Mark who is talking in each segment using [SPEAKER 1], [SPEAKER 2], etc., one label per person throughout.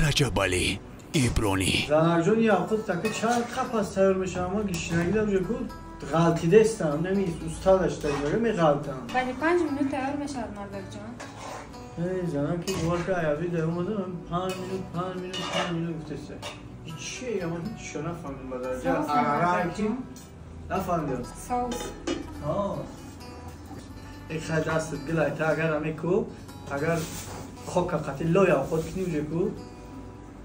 [SPEAKER 1] رجب علی ایبرانی
[SPEAKER 2] زنرجون یاقوت تاکه چند قفس تیار میشه اما گشنگیدم جکو غلطی دستم نمی استادش تیاره می غلطم
[SPEAKER 3] بعد 5 minut تیار میشه مادر جان.
[SPEAKER 2] ای زنم که دوار که عیابی در اومده 5 minut گفته سه چیه اما هیچ شو نفهمیم مادر جان اگرکی نفهمیدم
[SPEAKER 3] ساوس
[SPEAKER 2] یک خیلی دستت گلای تا اگر همه کو اگر خوک قطعی لویا خود کنیم جکو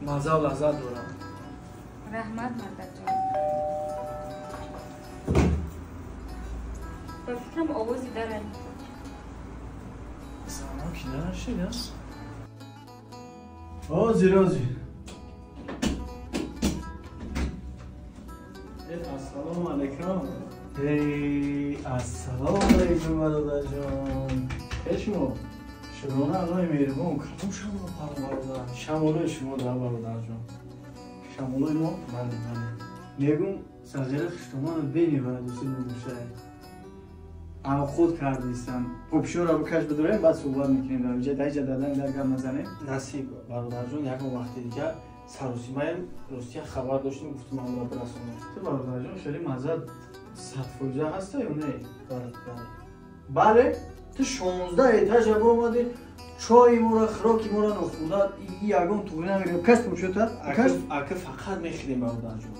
[SPEAKER 2] مزه و لذت دارم
[SPEAKER 3] رحمت مادر جان. به فکرم آوازی دارن.
[SPEAKER 2] زمان که نرشید هست رازی السلام علیکم السلام علیکم برادر جان چشمو شما آقای مهربان کدوم شما برادر شمالای شما در برادر جان شمالای ما بله میگم سرجره خشتمان بینی برای دوستی نموشه اما خود کردیستم پوپشو را بکش بداریم بعد صحبت میکنیم در ویجه دایی جددن در گم نزنیم نصیب برادر جان یک وقتی دیگه سروسیمه روسیه خبر داشتیم گفتم هم را برسونیم تو برادر جان خیلی مزد 100% هسته یا نه؟ بله تو 16 ایتاژ با اومدی چای مورا خراکی مورا نخورداد این یگان توی نمیریم کس پوشو تا؟ اکه فقط میخیریم برادر جان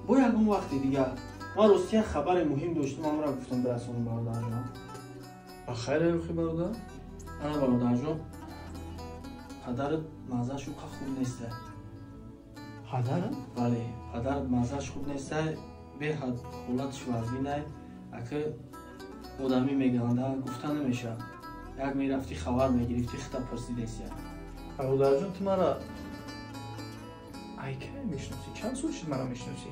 [SPEAKER 2] با یگان وقتی دیگه ما روسیه خبر مهم داشتیم هم را گفتم برسونیم برادر جان بخیر روخی برادر؟ انا برادر جان پدرت مزهش خوب نیسته پدرت؟ بله پدرت مزهش خوب نیسته به حد حالتش وضعی نه اگه آدمی میگنده گفته نمیشه یک میرفتی خبر میگرفتی خطا پرسیدیسی برادر جان تو مرا ای که میشناسی؟ چند سال شد مرا میشناسی؟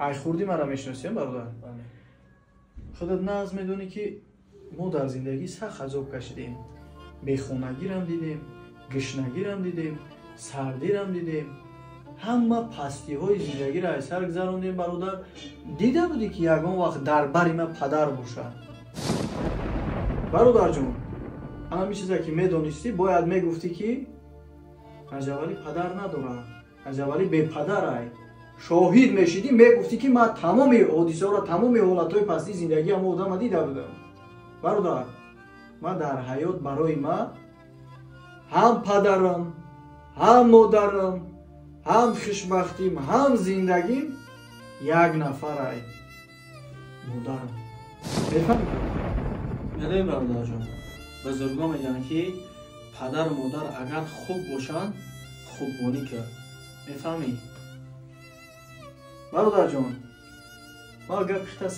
[SPEAKER 2] ای خوردی مرا میشناسی برادر؟ بله خودت ناز میدونی که ما در زندگی سخت عذاب کشیدیم بیخونگی رم دیدیم گشنگی رم دیدیم سردی رم دیدیم همه پستی های زندگی را سر گذراندیم برادر دیده بودی که یگان وقت در بری ما پدر باشد برادر جون همین چیزی که میدونستی باید میگفتی که رجب علی پدر نداره رجب علی بی پدر شاهد میشدی میگفتی که من تمام حادثه را تمام حالتهای پستی زندگی هم آدم دیده بودم برادر من در حیات برای من هم پدرم هم مادرم هم خوشبختیم هم زندگیم یک نفر ای مادرم بفهمی؟ بله برادر جان بزرگا میگن که پدر و مادر اگر خوب باشن خوبانی کرد میفهمی؟ برادر جان ما اگر پیخته 100%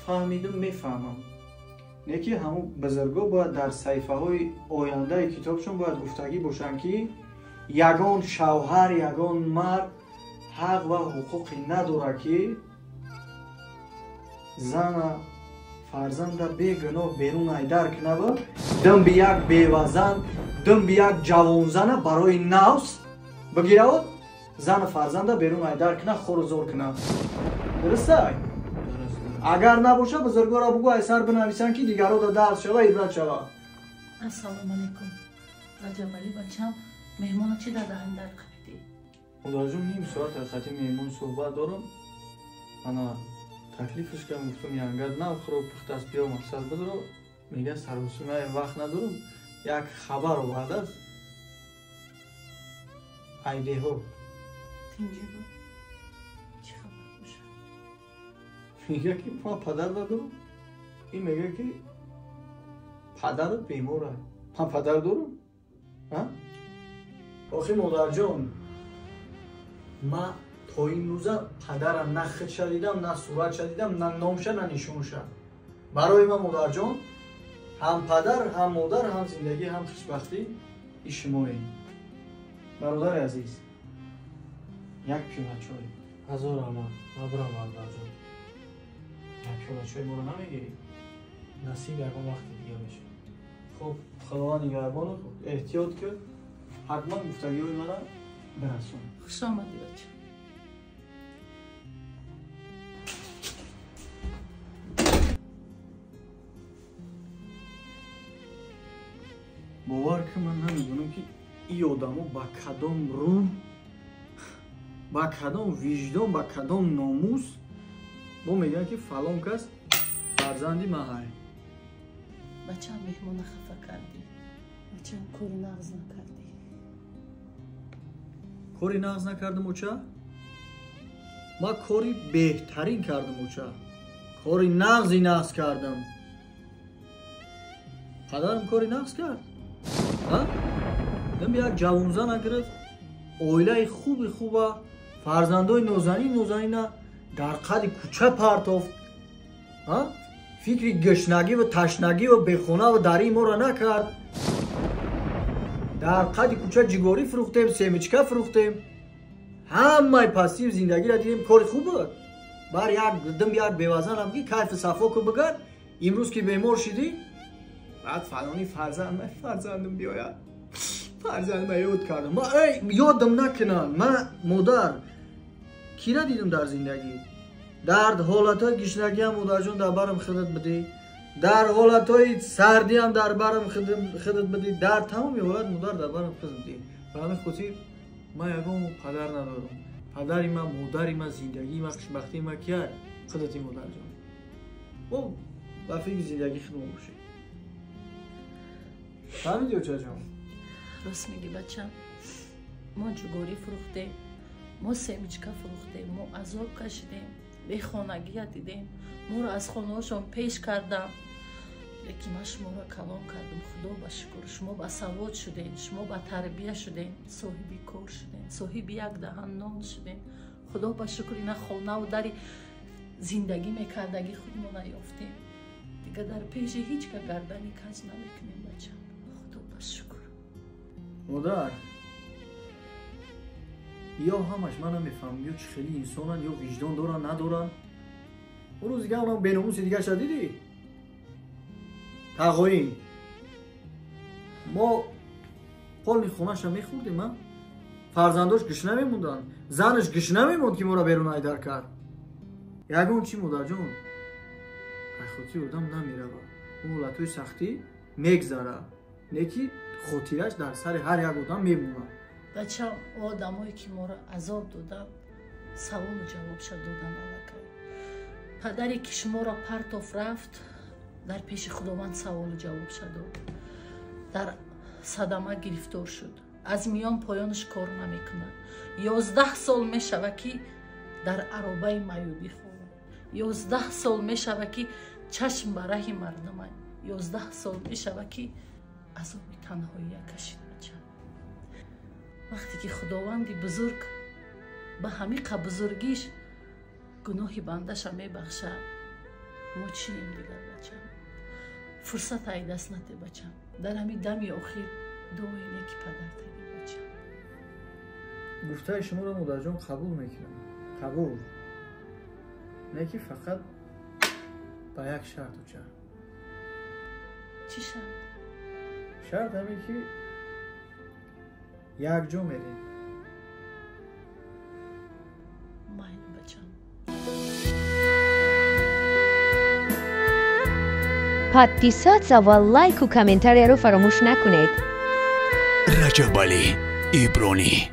[SPEAKER 2] فهمیدم میفهمم نه که همون بزرگا باید در صحیفه های آینده کتابشون باید گفتگی باشن که یگان شوهر یگان مرد حق و حقوقی نداره که زن فرزند بیگناه بیرون ایدار کنه و دم به یک بیوزن دم به یک جوان زن برای نفس بگیره و زن فرزند بیرون ایدار کنه خورزور کنه درسته؟ اگر نباشه بزرگا را بگو سر بنویسن که دیگرها را درس شوه عبرت شوه
[SPEAKER 4] السلام علیکم رجب علی بچم مهمان چی داده هم در قبیدی؟
[SPEAKER 2] مادر جون نیم ساعت از خطی مهمان صحبت دارم انا تکلیفش که گفتم ینگد نه خروب پخته از بیا مقصد بدارم میگه سروسیمه وقت ندارم یک خبر آورد است ایده ها
[SPEAKER 4] تینجه بود چی خبر باشه؟
[SPEAKER 2] میگه که ما پدر ندارم این میگه که پدرت بیماره من پدر دارم آخی مادر جان من تا این روزه پدرم نه خط شدیدم نه صورت شدیدم نه نامشه نه نشونشه برای من مادر جان هم پدر هم مادر هم زندگی هم خوشبختی ای شمایی برادر عزیز یک پیاله چای هزار امان مبرم مادر جان یک پیاله چای ما رو نمیگیری نصیب یکم وقت دیگه بشه خب خداوند نگهبان احتیاط کرد حتما گفتگی های من را برسون
[SPEAKER 4] خوش آمدی بچه
[SPEAKER 2] باور که من نمیدونم که این آدمو با کدام روح، با کدام وجدان، با کدام ناموس با میگن که فلان کس فرزندی من های.
[SPEAKER 4] بچه‌م مهمان خفه کردی. بچه‌م کاری نغز نکردی.
[SPEAKER 2] کاری نغز نکردم اوچه؟ ما کاری بهترین کردم اوچه. کاری نغز کردم. پدرم کاری نغز کرد. ها؟ دم یک جوانزن اگرد اویله خوبه فرزندای نازنین در قد کوچه پرتافت. ها؟ فکر گشنگی و تشنگی و بخونه و دری ما را نکرد. در قد کوچه جگاری فروختیم، سیمچکه فروختیم. همه پسیو زندگی را دیدیم. کار خوب بود. بر یک بیوزن هم که کیف صفا کو بگرد. امروز که بیمار شدی بعد فلانی فرزندم بیاید. فرزند ما یاد کردم. ما یادم نکنم. من مادر کی را دیدم در زندگی؟ در حالتهای گشنگی هم مادر جان در برم خدمت بدی. در حالتهای سردی هم در برم خدمت بدی. در تمام حالت مادر در برم خدمت بدی. به همین خاطر من یگان پدر ندارم. پدری من، مادری من، زندگی من، خوشبختی من کرد خدمت مادر جان. او با فکر زندگی خدمت باشه. فهمیدی چه جان؟
[SPEAKER 4] راست میگی بچه‌م. ما جگاری فروختیم، ما سیمچکه فروختیم، ما عذاب کشیدیم، به خانگی دیدیم، ما رو از خانه هاشون پیش کردم. لیکن من شما رو کلام کردم. خدا بشکر شما با سواد شدین، شما با تربیه شدین، صاحبی کار شدین، صاحب یک دهن نان شدین. خدا بشکر اینا خانه و دری زندگی میکردگی خودمون نیافتیم. دیگه در پیش هیچ که گردنی کج نمیکنیم بچه‌م. خدا بشکر.
[SPEAKER 2] مادر یا همش من نمیفهم یا چه خیلی انسانن یا وجدان دارن ندارن. اون روز دیگه اونم بیناموس دیگه شدیدی تقاین ما قول خونه‌ش میخوردیم. ها فرزنداش گشنه میموندن، زنش گشنه میموند که ما را بیرون ایدار کرد. یگان چی مادر جون خاطی آدم نمیره با اون حالتهای سختی میگذره. نیکی خاطرش در سر هر یک آدم میمونه.
[SPEAKER 4] بچه آدمایی که ما را عذاب دادن سوال و جواب شد دادن علکه. پدری که شما را پرتاف رفت در پیش خداوند سوال و جواب شد. در صدمه گرفتار شد. از میان پایانش کار نمیکنه. 11 سال میشود که در عربه میوبی خورد. 11 سال میشود که چشم برای مردمه. 11 سال میشود که عذاب تنهایی کشید. وقتی که خداوندی بزرگ به همیقه بزرگیش گناهی بندش میبخشه، ما چیم دیگر بچم؟ فرصت های دست نده بچم. در همین دمی آخر دعای نیکی پدر تگی بچم.
[SPEAKER 2] گفته شما را مادر جان قبول میکنم. قبول نیکی فقط با یک شرط و چه؟
[SPEAKER 4] چی شرط؟
[SPEAKER 2] شرط همین که یک جا میریم.
[SPEAKER 4] مایل بچم.
[SPEAKER 5] подписаться و لایک و کامنتاری رو فراموش نکنید.
[SPEAKER 1] رجب علی ایبرانی